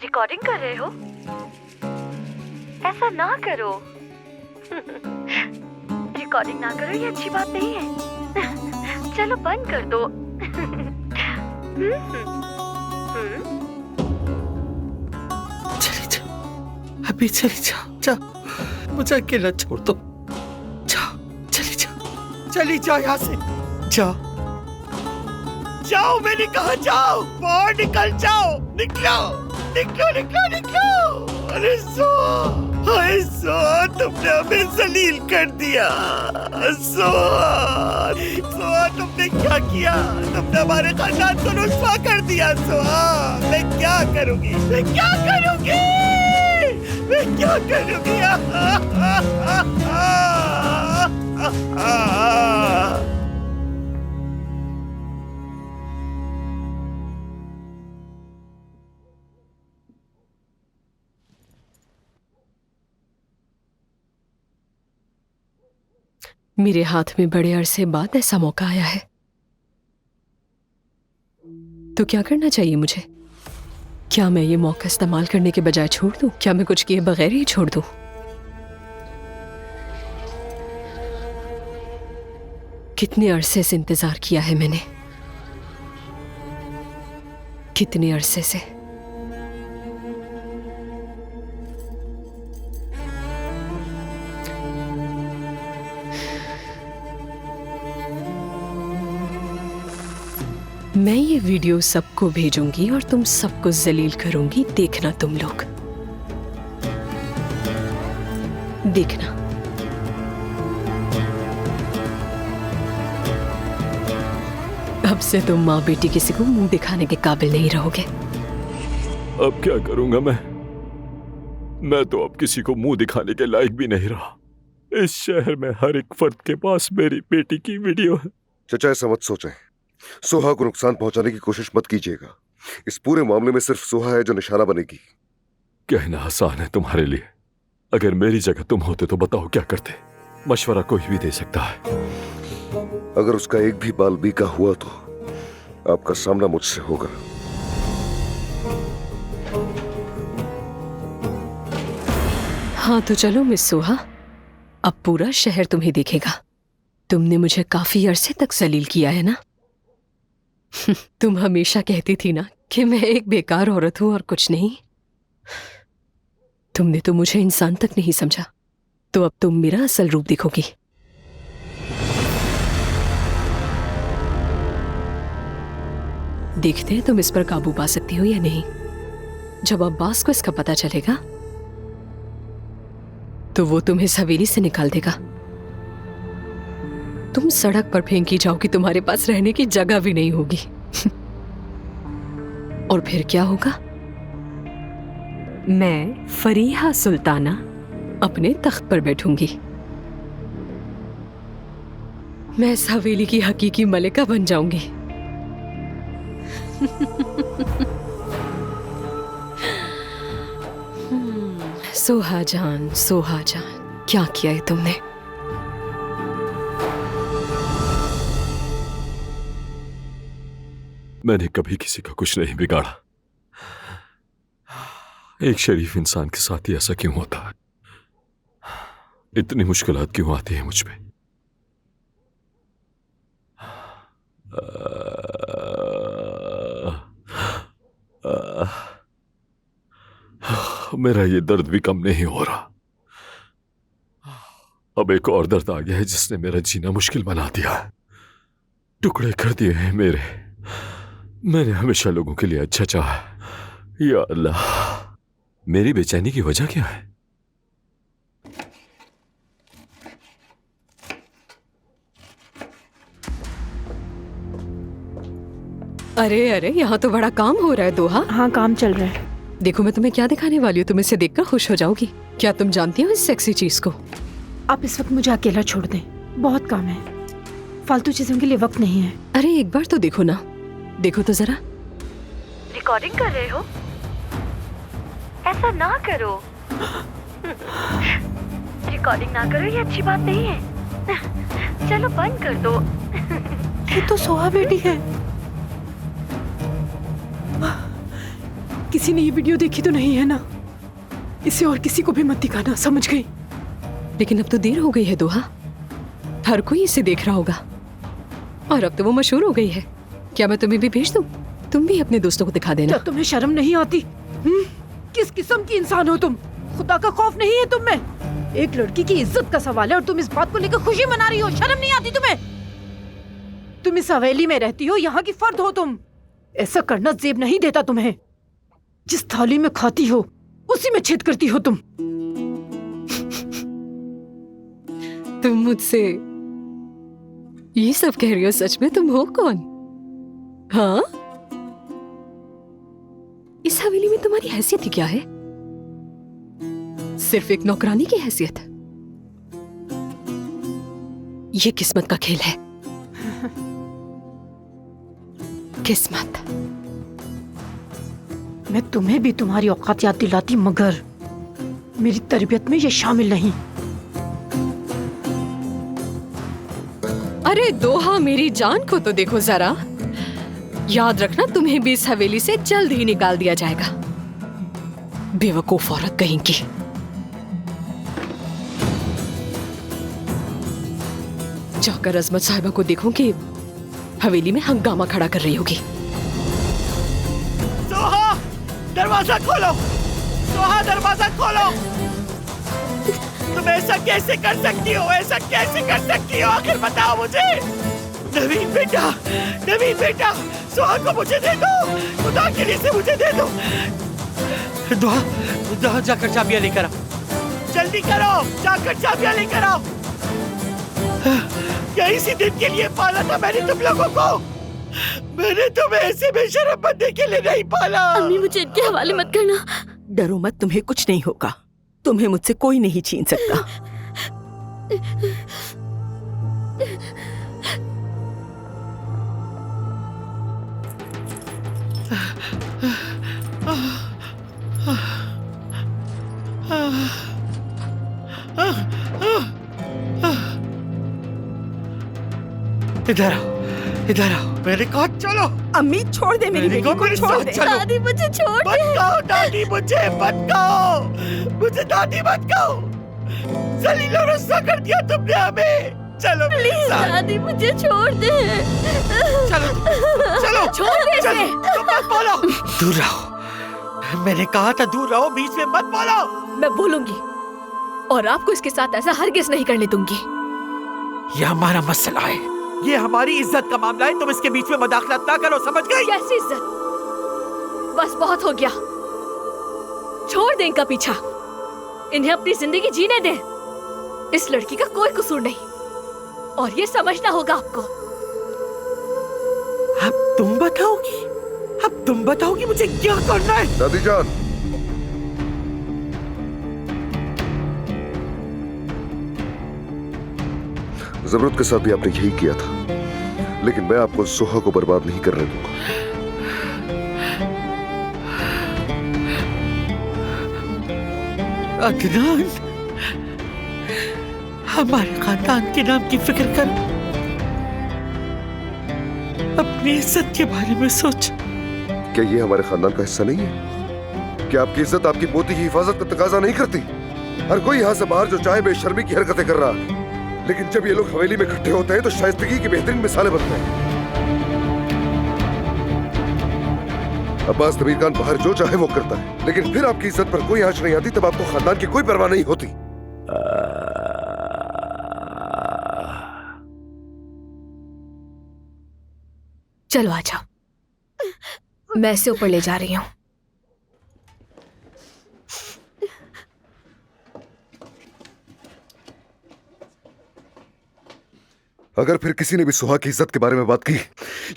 Recording कर रहे हो? ऐसा ना करो। रिकॉर्डिंग ना करो, ये अच्छी बात नहीं है। चलो बंद कर दो। चली जाओ, अभी चली जाओ, जाओ, मुझे अकेला छोड़ दो। जाओ, चली जाओ यहाँ से, जाओ, जाओ, मैंने कहा जाओ, बाहर निकल जाओ, निकलो, निकलो, निकलो, निकलो। अरे सोहा, तुमने हमें जलील कर दिया। सोहा, तुमने क्या किया? तुमने हमारे खानदान को रुस्वा कर दिया। सोहा, मैं क्या करूंगी? मैं क्या करूंगी? मैं क्या करूंगी? मेरे हाथ में बड़े अरसे बाद ऐसा मौका आया है, तो क्या करना चाहिए मुझे? क्या मैं ये मौका इस्तेमाल करने के बजाय छोड़ दूं? क्या मैं कुछ किए बगैर ही छोड़ दूं? कितने अरसे से इंतजार किया है मैंने, कितने अरसे से। मैं ये वीडियो सबको भेजूंगी और तुम सबको जलील करूंगी। देखना तुम लोग, देखना। अब से तुम माँ बेटी किसी को मुंह दिखाने के काबिल नहीं रहोगे। अब क्या करूंगा मैं तो अब किसी को मुंह दिखाने के लायक भी नहीं रहा। इस शहर में हर एक फर्द के पास मेरी बेटी की वीडियो है। चचा, ऐसा मत सोचें। सोहा को नुकसान पहुंचाने की कोशिश मत कीजिएगा। इस पूरे मामले में सिर्फ सोहा है जो निशाना बनेगी। कहना आसान है तुम्हारे लिए। अगर मेरी जगह तुम होते तो बताओ क्या करते? मशवरा कोई भी दे सकता है। अगर उसका एक भी बाल बीका हुआ तो आपका सामना मुझसे होगा। हाँ तो चलो मिस सोहा, अब पूरा शहर तुम्हें देखेगा। तुमने मुझे काफी अरसे तक जलील किया है ना। तुम हमेशा कहती थी ना कि मैं एक बेकार औरत हूं और कुछ नहीं। तुमने तो मुझे इंसान तक नहीं समझा, तो अब तुम मेरा असल रूप देखोगी। देखते हैं तुम इस पर काबू पा सकती हो या नहीं। जब अब्बास को इसका पता चलेगा तो वो तुम्हें इस हवेली से निकाल देगा। तुम सड़क पर फेंकी जाओगी, तुम्हारे पास रहने की जगह भी नहीं होगी। और फिर क्या होगा? मैं फरीहा सुल्ताना अपने तख्त पर बैठूंगी। मैं इस हवेली की हकीकी मलिका बन जाऊंगी। सोहा जान, क्या किया है तुमने? मैंने कभी किसी का कुछ नहीं बिगाड़ा। एक शरीफ इंसान के साथ ही ऐसा क्यों होता है? इतनी मुश्किलात क्यों आती है मुझ पे? मेरा ये दर्द भी कम नहीं हो रहा। अब एक और दर्द आ गया है जिसने मेरा जीना मुश्किल बना दिया है। टुकड़े कर दिए हैं मेरे। मैंने हमेशा लोगों के लिए अच्छा चाहा। या अल्लाह, मेरी बेचैनी की वजह क्या है? अरे अरे, यहाँ तो बड़ा काम हो रहा है दोहा। हाँ, काम चल रहा है। देखो मैं तुम्हें क्या दिखाने वाली हूँ, तुम इसे देखकर खुश हो जाओगी। क्या तुम जानती हो इस सेक्सी चीज को? आप इस वक्त मुझे अकेला छोड़ दें, बहुत काम है। फालतू चीजों के लिए वक्त नहीं है। अरे एक बार तो देखो ना, देखो तो जरा। रिकॉर्डिंग कर रहे हो? ऐसा ना करो। रिकॉर्डिंग ना करो, ये अच्छी बात नहीं है। चलो बंद कर दो। ये तो सोहा बेटी है। किसी ने ये वीडियो देखी तो नहीं है ना? इसे और किसी को भी मत दिखाना, समझ गई? लेकिन अब तो देर हो गई है दोहा, हर कोई इसे देख रहा होगा और अब तो वो मशहूर हो गई है। क्या मैं तुम्हें भी भेज दूं? तुम भी अपने दोस्तों को दिखा देना। क्या तुम्हें शर्म नहीं आती? किस किस्म की इंसान हो तुम? खुदा का खौफ नहीं है तुम में? एक लड़की की इज्जत का सवाल है और तुम इस बात को लेकर खुशी मना रही हो। शर्म नहीं आती तुम्हें? तुम इस हवेली में रहती हो, यहाँ की फर्द हो तुम। ऐसा करना जेब नहीं देता तुम्हें। जिस थाली में खाती हो उसी में छेद करती हो तुम। तुम मुझसे ये सब कह रही हो? सच में तुम हो कौन? हाँ, इस हवेली में तुम्हारी हैसियत ही क्या है? सिर्फ एक नौकरानी की हैसियत? ये किस्मत का खेल है। किस्मत। मैं तुम्हें भी तुम्हारी औकात याद दिलाती, मगर मेरी तरबियत में ये शामिल नहीं। अरे दोहा, मेरी जान को तो देखो जरा। याद रखना, तुम्हें भी इस हवेली से जल्द ही निकाल दिया जाएगा। बेवकूफ औरत कहेंगी। जाकर अजमत साहिबा को देखो कि हवेली में हंगामा खड़ा कर रही होगी। सोहा, दरवाजा खोलो। सोहा, दरवाजा खोलो। तुम ऐसा कैसे कर सकती हो? ऐसा कैसे कर सकती हो? आखिर बताओ मुझे। नवीन बेटा, नवीन बेटा, सोहा को मुझे दे दो। खुदा के लिए से मुझे दे दो। दुआ जाकर चाबियां लेकर आओ। जल्दी करो, जाकर चाबियां लेकर आओ। क्या इसी दिन के लिए पाला था मैंने तुम लोगों को? मैंने तुम्हें ऐसे बेशरम बनने के लिए नहीं पाला। अम्मी, मुझे इनके हवाले मत करना। डरो मत, तुम्हें कुछ नहीं होगा। तुम्हें मुझसे कोई नहीं छीन सकता। इधर आओ, इधर आओ। मैंने कहा चलो। अम्मी छोड़ दे मेरी बेटी को, छोड़ दे। दादी मुझे छोड़ मत दे। कहो दादी, मुझे मत कहो। मुझे दादी मत कहो। जलील और रुस्वा कर दिया तुमने हमें। चलो मेरे प्लीज साथ। दादी मुझे छोड़ दे। चलो, चलो। छोड़ दे चलो, इसे। तुम मत बोलो। दूर रहो। मैंने कहा था दूर रहो, बीच में मत बोलो। मैं बोलूंगी और आपको इसके साथ ऐसा हरगिज नहीं करने दूंगी। ये हमारा मसला है, ये हमारी इज्जत का मामला है। तुम इसके बीच में मदाखलत ना करो, समझ गई? कैसी इज्जत? बस बहुत हो गया। छोड़ दे इनका पीछा। इन्हें अपनी जिंदगी जीने दे। इस लड़की का कोई कसूर नहीं और ये समझना होगा आपको। अब तुम बताओगी? अब तुम बताओगी मुझे क्या करना है? दादी जान, जरूरत के साथ भी आपने यही किया था, लेकिन मैं आपको सोहा को बर्बाद नहीं करने दूंगा। अदनान, हमारे खानदान के नाम की फिक्र कर। अपनी इज्जत के बारे में सोच। क्या ये हमारे खानदान का हिस्सा नहीं है? क्या आपकी इज्जत आपकी पोती की हिफाजत का तकाजा नहीं करती? हर कोई यहाँ से बाहर जो चाहे बेशर्मी की हरकतें कर रहा है, लेकिन जब ये लोग हवेली में इकट्ठे होते हैं तो शाइस्तगी की बेहतरीन मिसालें बनते हैं। अब्बास नबीर खान बाहर जो चाहे वो करता है, लेकिन फिर आपकी इज्जत पर कोई आंच नहीं आती, तब आपको खानदान की कोई परवाह नहीं होती। चलो आ जाओ, मैं इसे ऊपर ले जा रही हूँ। अगर फिर किसी ने भी सुहा की इज्जत के बारे में बात की,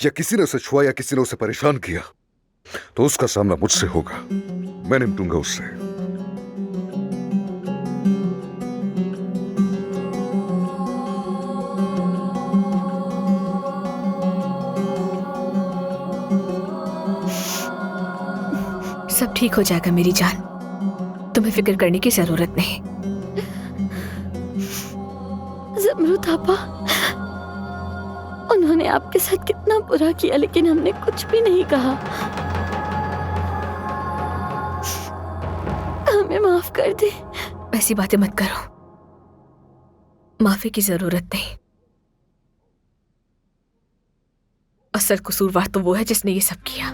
या किसी ने उसे छुआ, या किसी ने उसे परेशान किया, तो उसका सामना मुझसे होगा। मैं निपटूंगा उससे। सब ठीक हो जाएगा मेरी जान, तुम्हें फिक्र करने की जरूरत नहीं। जमरूद आपा, उन्होंने आपके साथ कितना बुरा किया, लेकिन हमने कुछ भी नहीं कहा। हमें माफ कर दे। ऐसी बातें मत करो, माफी की जरूरत नहीं। असल कसूरवार तो वो है जिसने ये सब किया।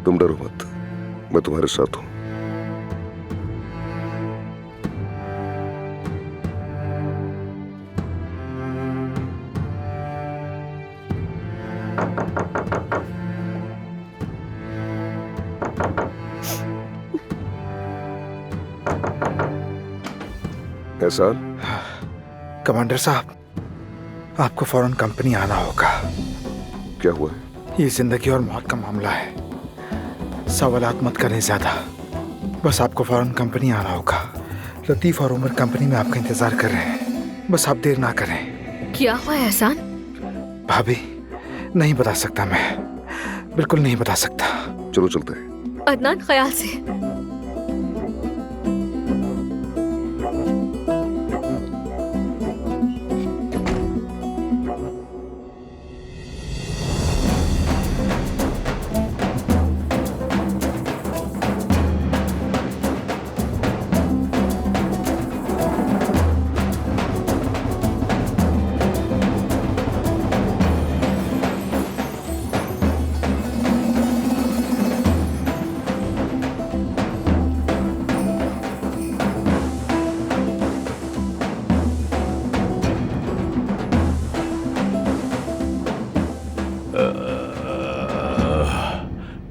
तुम डरो मत, मैं तुम्हारे साथ हूं। एहसान, कमांडर साहब, आपको फौरन कंपनी आना होगा। क्या हुआ है? ये जिंदगी और मौत का मामला है, सवालात मत करें ज्यादा। बस आपको फौरन कंपनी आना होगा। लतीफ और उमर कंपनी में आपका इंतजार कर रहे हैं, बस आप देर ना करें। क्या हुआ है एहसान? भाभी, नहीं बता सकता मैं, बिल्कुल नहीं बता सकता। चलो चलते हैं। अदनान, ख्याल से।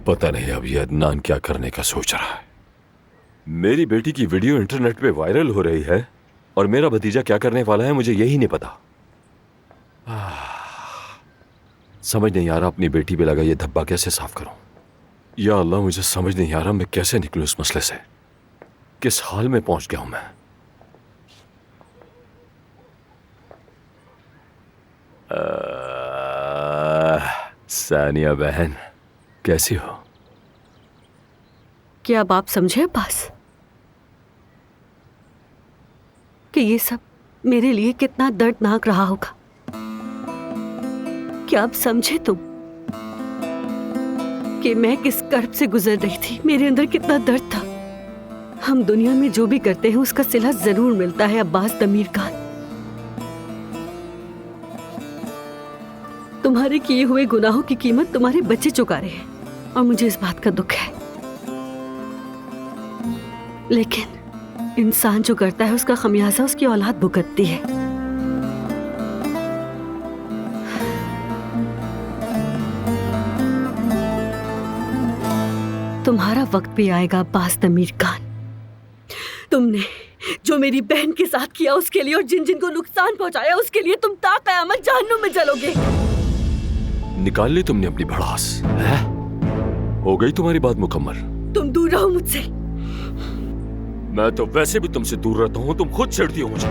पता नहीं अब ये अदनान क्या करने का सोच रहा है। मेरी बेटी की वीडियो इंटरनेट पे वायरल हो रही है और मेरा भतीजा क्या करने वाला है मुझे यही नहीं पता। समझ नहीं आ रहा अपनी बेटी पे लगा ये धब्बा कैसे साफ करूं। या अल्लाह, मुझे समझ नहीं आ रहा मैं कैसे निकलूं इस मसले से। किस हाल में पहुंच गया हूं मैं। सानिया बहन, कैसी हो? क्या अब आप समझे अब्बास कि ये सब मेरे लिए कितना दर्दनाक रहा होगा? क्या आप समझे तुम कि मैं किस कर्ब से गुजर रही थी? मेरे अंदर कितना दर्द था। हम दुनिया में जो भी करते हैं उसका सिला जरूर मिलता है अब्बास तमीर खान। तुम्हारे किए हुए गुनाहों की कीमत तुम्हारे बच्चे चुका रहे हैं और मुझे इस बात का दुख है। लेकिन इंसान जो करता है उसका खमियाजा उसकी औलाद भुगतती है। तुम्हारा वक्त भी आएगा अब्बास तमीर खान। तुमने जो मेरी बहन के साथ किया उसके लिए और जिन जिन को नुकसान पहुंचाया उसके लिए तुम ता क़यामत जहन्नुम में जलोगे। निकाल ली तुमने अपनी भड़ास है? हो गई तुम्हारी बात मुकम्मल? तुम दूर रहो मुझसे। मैं तो वैसे भी तुमसे दूर रहता हूँ, तुम खुद चिढ़ती हो मुझे।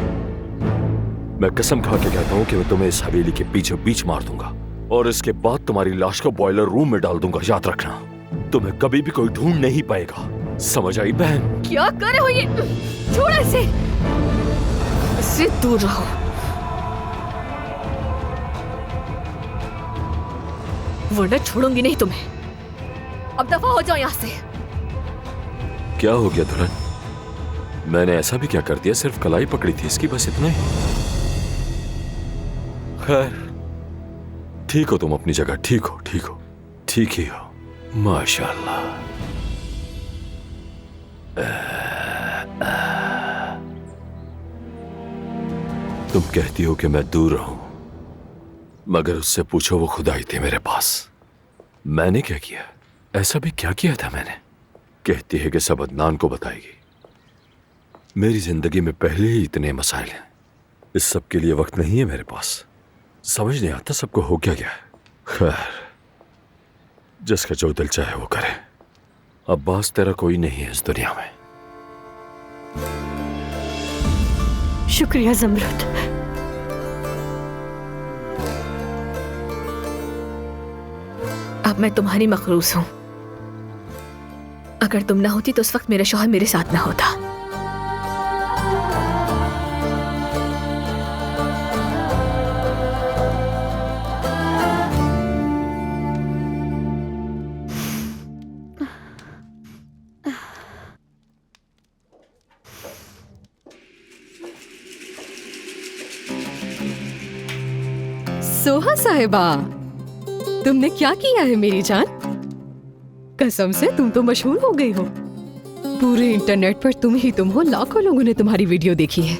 मैं कसम खा के कहता हूँ कि मैं तुम्हें इस हवेली के बीच बीच मार दूंगा और इसके बाद तुम्हारी लाश को बॉयलर रूम में डाल दूंगा। याद रखना, तुम्हें कभी भी कोई ढूंढ नहीं पाएगा। समझ आई बहन? क्या कर रहे हो ये? छोड़ इसे, इससे दूर रहो। वरना छोड़ूंगी नहीं तुम्हें। अब दफा हो जाओ यहाँ से। क्या हो गया दुल्हन? मैंने ऐसा भी क्या कर दिया? सिर्फ कलाई पकड़ी थी इसकी, बस इतना ही। खैर, ठीक हो तुम अपनी जगह। ठीक हो, ठीक हो, ठीक ही हो। माशाल्लाह। तुम कहती हो कि मैं दूर रहूं, मगर उससे पूछो वो खुदा ही थी मेरे पास। मैंने क्या किया? ऐसा भी क्या किया था मैंने? कहती है कि सब अदनान को बताएगी। मेरी जिंदगी में पहले ही इतने मसाइल हैं, इस सब के लिए वक्त नहीं है मेरे पास। समझ नहीं आता सबको हो क्या गया है। खैर, जिसका जो दिल चाहे वो करे। अब्बास, तेरा कोई नहीं है इस दुनिया में। शुक्रिया ज़मरुद। अब मैं तुम्हारी मखरूस हूं। अगर तुम ना होती तो उस वक्त मेरा शौहर मेरे साथ ना होता। सोहा साहिबा, तुमने क्या किया है मेरी जान? कसम से तुम तो मशहूर हो गई हो। पूरे इंटरनेट पर तुम ही तुम हो, लाखों लोगों ने तुम्हारी वीडियो देखी है।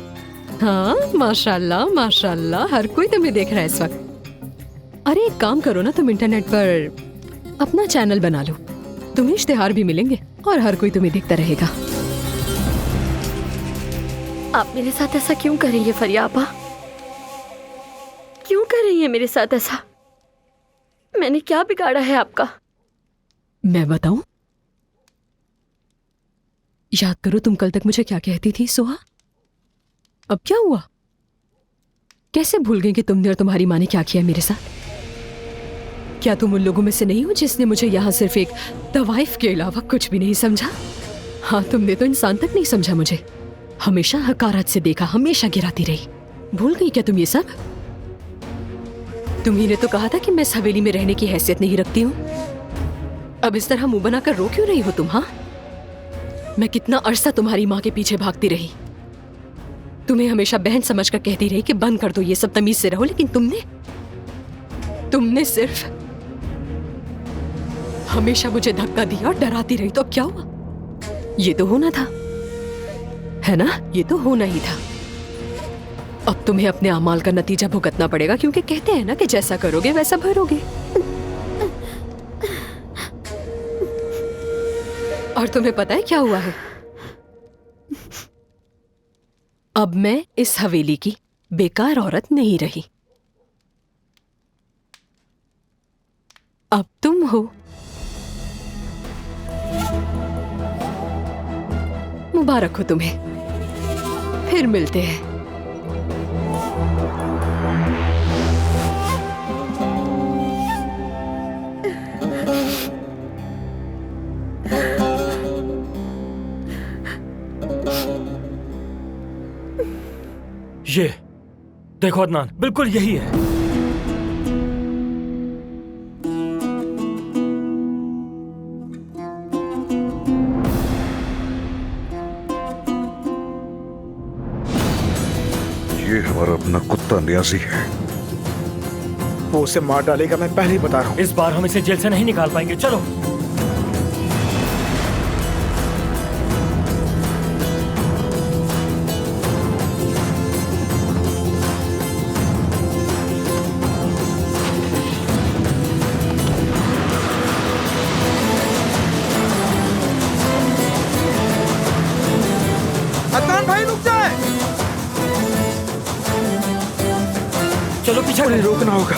हाँ, माशाल्लाह माशाल्लाह, हर कोई तुम्हें देख रहा है इस वक्त। अरे एक काम करो ना, तुम इंटरनेट पर अपना चैनल बना लो, तुम्हें इश्तिहार भी मिलेंगे और हर कोई तुम्हें देखता रहेगा। आप मेरे साथ ऐसा क्यों कर रही है फरियापा? क्यों कर रही है मेरे साथ ऐसा? मैंने क्या बिगाड़ा है आपका? मैं बताऊं? याद करो तुम कल तक मुझे क्या कहती थी सोहा? अब क्या हुआ? कैसे भूल गई कि तुमने और तुम्हारी माँ ने क्या किया मेरे साथ? क्या तुम उन लोगों में से नहीं हो जिसने मुझे यहाँ सिर्फ एक तवाइफ के अलावा कुछ भी नहीं समझा? हाँ, तुमने तो इंसान तक नहीं समझा मुझे। हमेशा हकारत से देखा, हमेशा गिराती रही। भूल गई क्या तुम ये सब? तुम्ही ने तो कहा था कि मैं इस हवेली में रहने की हैसियत नहीं रखती हूँ। अब इस तरह मुंह बनाकर रो क्यों रही हो तुम? हाँ, मैं कितना अरसा तुम्हारी माँ के पीछे भागती रही, तुम्हें हमेशा बहन समझकर कहती रही कि बंद कर दो ये सब, तमीज से रहो, लेकिन तुमने सिर्फ हमेशा मुझे धक्का दिया और डराती रही। तो अब क्या हुआ? ये तो होना था, है ना? ये तो होना ही था। अब तुम्हें अपने अमाल का नतीजा भुगतना पड़ेगा, क्योंकि कहते हैं ना कि जैसा करोगे वैसा भरोगे। और तुम्हें पता है क्या हुआ है? अब मैं इस हवेली की बेकार औरत नहीं रही, अब तुम हो। मुबारक हो तुम्हें, फिर मिलते हैं। ये देखो अदनान, बिल्कुल यही है। ये हमारा अपना कुत्ता न्याजी है। वो उसे मार डालेगा, मैं पहले ही बता रहा हूँ। इस बार हम इसे जेल से नहीं निकाल पाएंगे। चलो। अदनान भाई रुक जाए। चलो पीछे उन्हें रोकना होगा।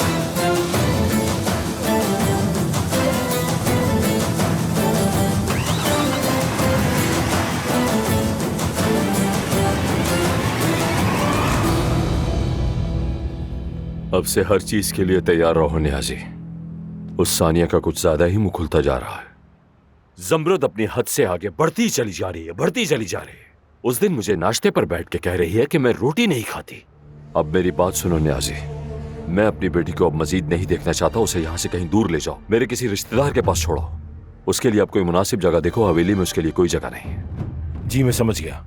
अब से हर चीज के लिए तैयार रहो न्याजी। उस सानिया का कुछ ज्यादा ही मुंह खुलता जा रहा है। जमरुद अपनी हद से आगे बढ़ती चली जा रही है, बढ़ती चली जा रही है। उस दिन मुझे नाश्ते पर बैठ के कह रही है कि मैं रोटी नहीं खाती। अब मेरी बात सुनो न्याजी, मैं अपनी बेटी को अब मजीद नहीं देखना चाहता। उसे यहाँ से कहीं दूर ले जाओ, मेरे किसी रिश्तेदार के पास छोड़ो। उसके लिए अब कोई मुनासिब जगह देखो। हवेली में उसके लिए कोई जगह नहीं। जी मैं समझ गया।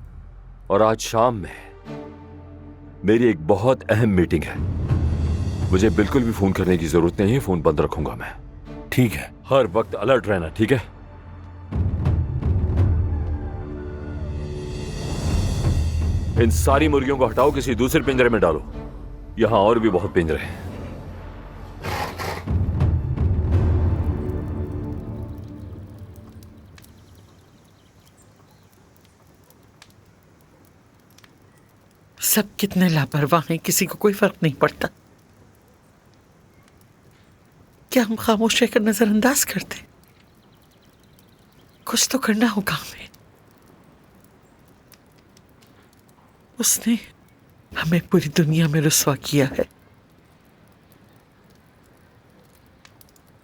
और आज शाम में मेरी एक बहुत अहम मीटिंग है। मुझे बिल्कुल भी फोन करने की जरूरत नहीं है। फोन बंद रखूंगा मैं। ठीक है। हर वक्त अलर्ट रहना, ठीक है? इन सारी मुर्गियों को हटाओ, किसी दूसरे पिंजरे में डालो। यहां और भी बहुत पिंजरे हैं। सब कितने लापरवाह हैं, किसी को कोई फर्क नहीं पड़ता। क्या हम खामोश रहकर नजरअंदाज करते? कुछ तो करना होगा हमें। उसने हमें पूरी दुनिया में रुस्वा किया है,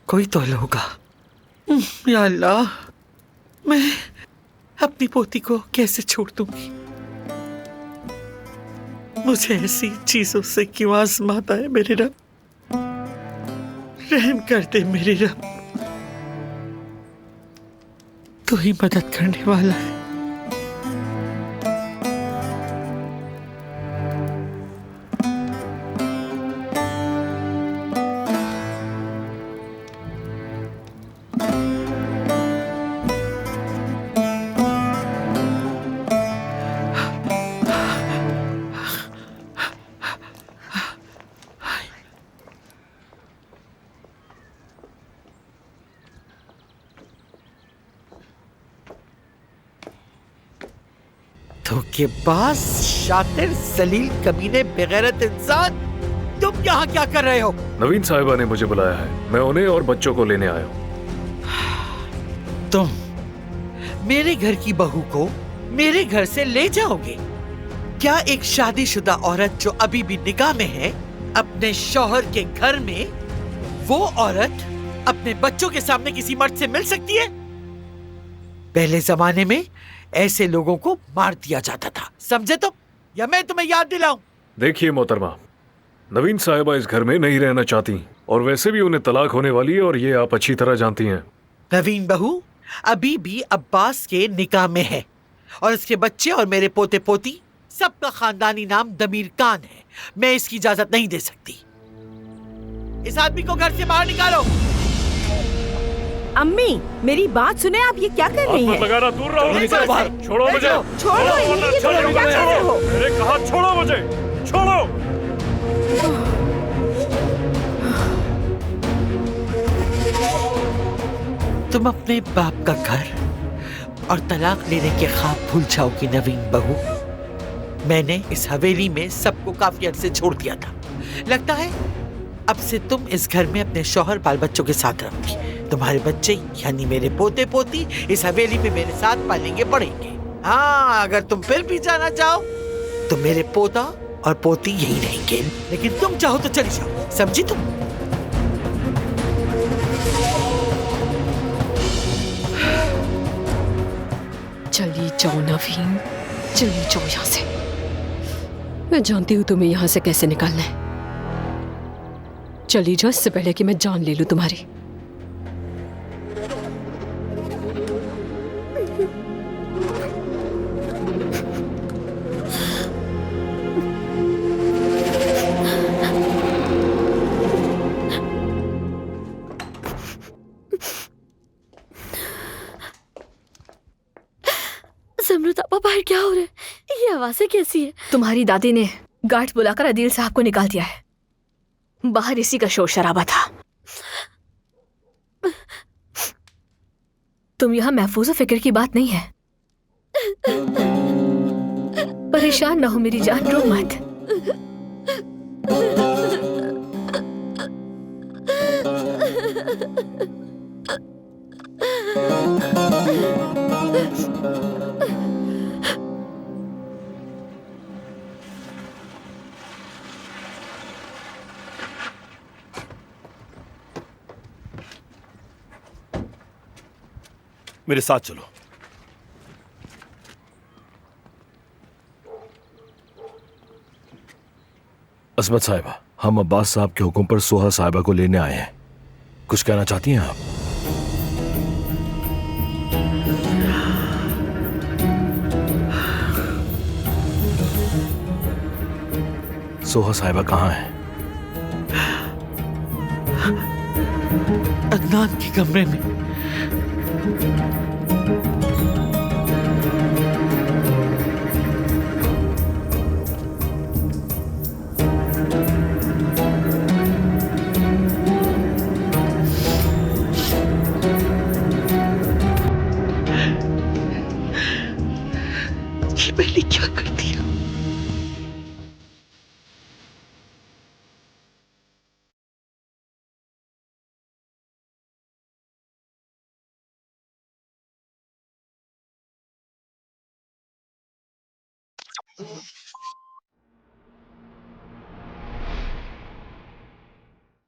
कोई तो हल होगा। या अल्लाह, मैं अपनी पोती को कैसे छोड़ दूंगी? मुझे ऐसी चीजों से क्यों आजमाता है मेरे रब? रहम कर दे मेरे रब, तू ही मदद करने वाला है। धोखेबाज, शातिर, जलील, कमीने, बेगैरत इंसान, तुम यहाँ क्या कर रहे हो? नवीन साहिबा ने मुझे बुलाया है, मैं उन्हें और बच्चों को लेने आया हूँ। तुम मेरे घर की बहू को मेरे घर से ले जाओगे? क्या एक शादीशुदा औरत जो अभी भी निकाह में है, अपने शौहर के घर में, वो औरत अपने बच्चों के सामने किसी मर्द से मिल सकती है? पहले जमाने में ऐसे लोगों को मार दिया जाता था, समझे तुम? या मैं तुम्हें याद दिलाऊं? देखिए मोहतरमा, नवीन साहिबा इस घर में नहीं रहना चाहती और वैसे भी उन्हें तलाक होने वाली है और ये आप अच्छी तरह जानती हैं। नवीन बहू अभी भी अब्बास के निकाह में है और इसके बच्चे और मेरे पोते पोती सबका खानदानी नाम दमीर खान है। मैं इसकी इजाजत नहीं दे सकती। इस आदमी को घर से बाहर निकालो। अम्मी मेरी बात सुने, आप ये क्या कर रही हैं? लगाना, दूर रहो। निकलो बाहर। छोड़ो मुझे। छोड़ो, ये क्या कर रहे हो? मेरे कहा छोड़ो मुझे, छोड़ो। तुम अपने बाप का घर और तलाक लेने के ख्वाब भूल जाओगी नवीन बहू। मैंने इस हवेली में सबको काफी अरसे छोड़ दिया था। लगता है अब से तुम इस घर में अपने शौहर बाल बच्चों के साथ रहोगी। तुम्हारे बच्चे यानी मेरे पोते पोती इस हवेली में मेरे साथ पालेंगे बढ़ेंगे। हाँ, अगर तुम फिर भी जाना चाहो तो मेरे पोता और पोती यही रहेंगे, लेकिन तुम चाहो तो चली जाओ, समझी तुम? चली जाओ नवीन, चली जाओ यहाँ से। मैं जानती हूँ तुम्हें यहाँ से कैसे निकालना है। चली जाओ इससे पहले कि मैं जान ले लूं तुम्हारी। समृता बाहर क्या हो रहा है? ये आवाजें कैसी है? तुम्हारी दादी ने गार्ड बुलाकर अदील साहब को निकाल दिया है। बाहर इसी का शोर शराबा था। तुम यहाँ महफूज फिक्र की बात नहीं है। परेशान ना हो मेरी जान, रो मत। मेरे साथ चलो। अजमत साहिबा, हम अब्बास साहब के हुक्म पर सोहा साहिबा को लेने आए हैं। कुछ कहना चाहती हैं आप? सोहा साहिबा कहाँ है? अदनान के कमरे में। ये मैंने क्या कर दिया?